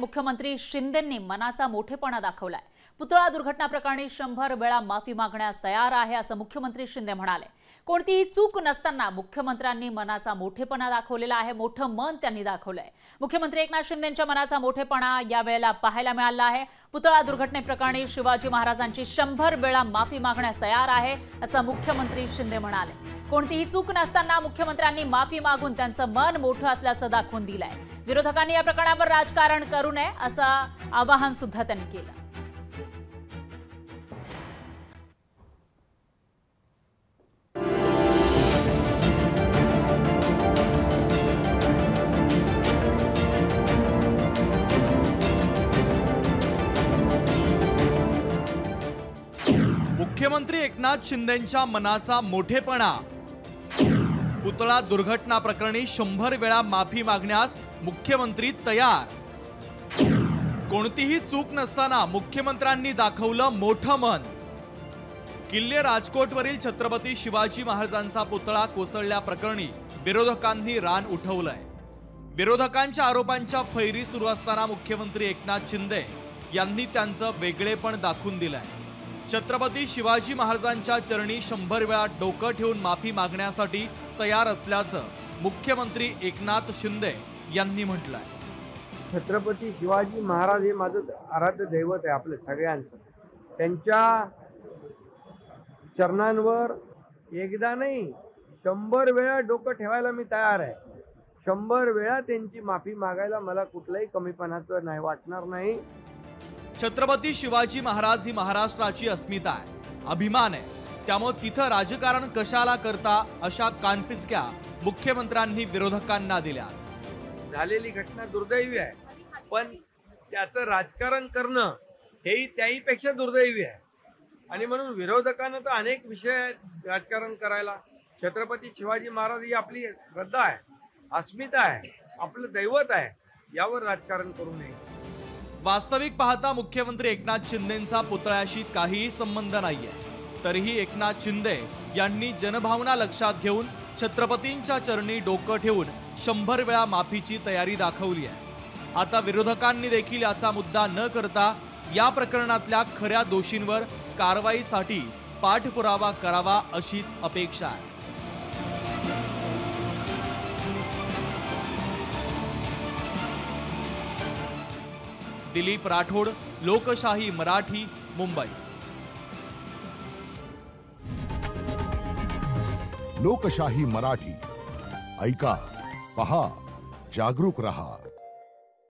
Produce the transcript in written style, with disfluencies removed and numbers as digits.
मुख्यमंत्री शिंदेंनी मनाचा मोठेपणा दाखवलाय। पुतळा दुर्घटना प्रकरणी 100 वेळा माफी मागण्यास तयार आहे असं मुख्यमंत्री शिंदे म्हणाले। कोणतीही चूक नसताना मुख्यमंत्र्यांनी मनाचा मोठेपणा दाखवलेला आहे, मोठं मन त्यांनी दाखवलंय। मुख्यमंत्री एकनाथ शिंदेंच्या मनाचा मोठेपणा यावेळेला पाहायला मिळाला आहे। पुतळा दुर्घटनेप्रकरणी शिवाजी महाराजांची 100 वेळा माफी मागण्यास तयार आहे असं मुख्यमंत्री शिंदे म्हणाले। कोणतीही चूक नसताना मुख्यमंत्र्यांनी माफी मागून त्यांचं मन मोठं असल्याचं दाखवून दिलंय। विरोधकांनी या प्रकरणावर राजकारण करू नये असं आवाहन सुद्धा त्यांनी केलं। मुख्यमंत्री एकनाथ शिंदेंच्या मनाचा मोठेपणा। पुतळा दुर्घटना प्रकरणी 100 वेळा माफी मागण्यास मुख्यमंत्री तयार। कोणतीही चूक नसताना मुख्यमंत्र्यांनी दाखवलं मोठं मन। किल्ले राजकोटवरील छत्रपती शिवाजी महाराजांचा पुतळा कोसळल्या प्रकरणी विरोधकांनी रान उठवलंय। विरोधकांच्या आरोपांच्या फैरी सुरू असताना मुख्यमंत्री एकनाथ शिंदे यांनी त्यांचं वेगळेपण दाखवून दिलंय। छत्रपती शिवाजी महाराजांच्या चरणी 100 वेळा डोकं ठेवून माफी मागण्यासाठी तयार असल्याचं मुख्यमंत्री एकनाथ शिंदे यांनी म्हटलंय। छत्रपती शिवाजी महाराज हे माझं आराध्य दैवत आहे, आपल्या सगळ्यांचं। त्यांच्या चरणांवर एकदा नाही 100 वेळा डोकं ठेवायला मी तयार आहे। 100 वेळा त्यांची माफी मागायला मला कुठलाही कमीपणाचं नाही वाटणार नाही। छत्रपती शिवाजी महाराज ही महाराष्ट्राची अस्मिता आहे, अभिमान आहे। त्यामुळे तिथं राजकारण कशाला करता अशा कानपिचक्या मुख्यमंत्र्यांनी विरोधकांना दिल्या। झालेली घटना दुर्दैवी आहे, पण त्याचं राजकारण करणं हेही त्याहीपेक्षा दुर्दैवी आहे। आणि म्हणून विरोधकांना तर अनेक विषय राजकारण करायला। छत्रपती शिवाजी महाराज ही आपली श्रद्धा आहे, अस्मिता आहे, आपलं दैवत आहे, यावर राजकारण करू नये। वास्तविक पाहता मुख्यमंत्री एकनाथ शिंदेंचा पुतळ्याशी काहीही संबंध नाहीये। तरीही एकनाथ शिंदे यांनी जनभावना लक्षात घेऊन छत्रपतींच्या चरणी डोकं ठेवून 100 वेळा माफीची तयारी दाखवली आहे। आता विरोधकांनी देखील याचा मुद्दा न करता या प्रकरणातल्या खऱ्या दोषींवर कारवाईसाठी पाठपुरावा करावा अशीच अपेक्षा आहे। दिलीप राठोड, लोकशाही मराठी, मुंबई। लोकशाही मराठी ऐका, पहा, जागरूक रहा।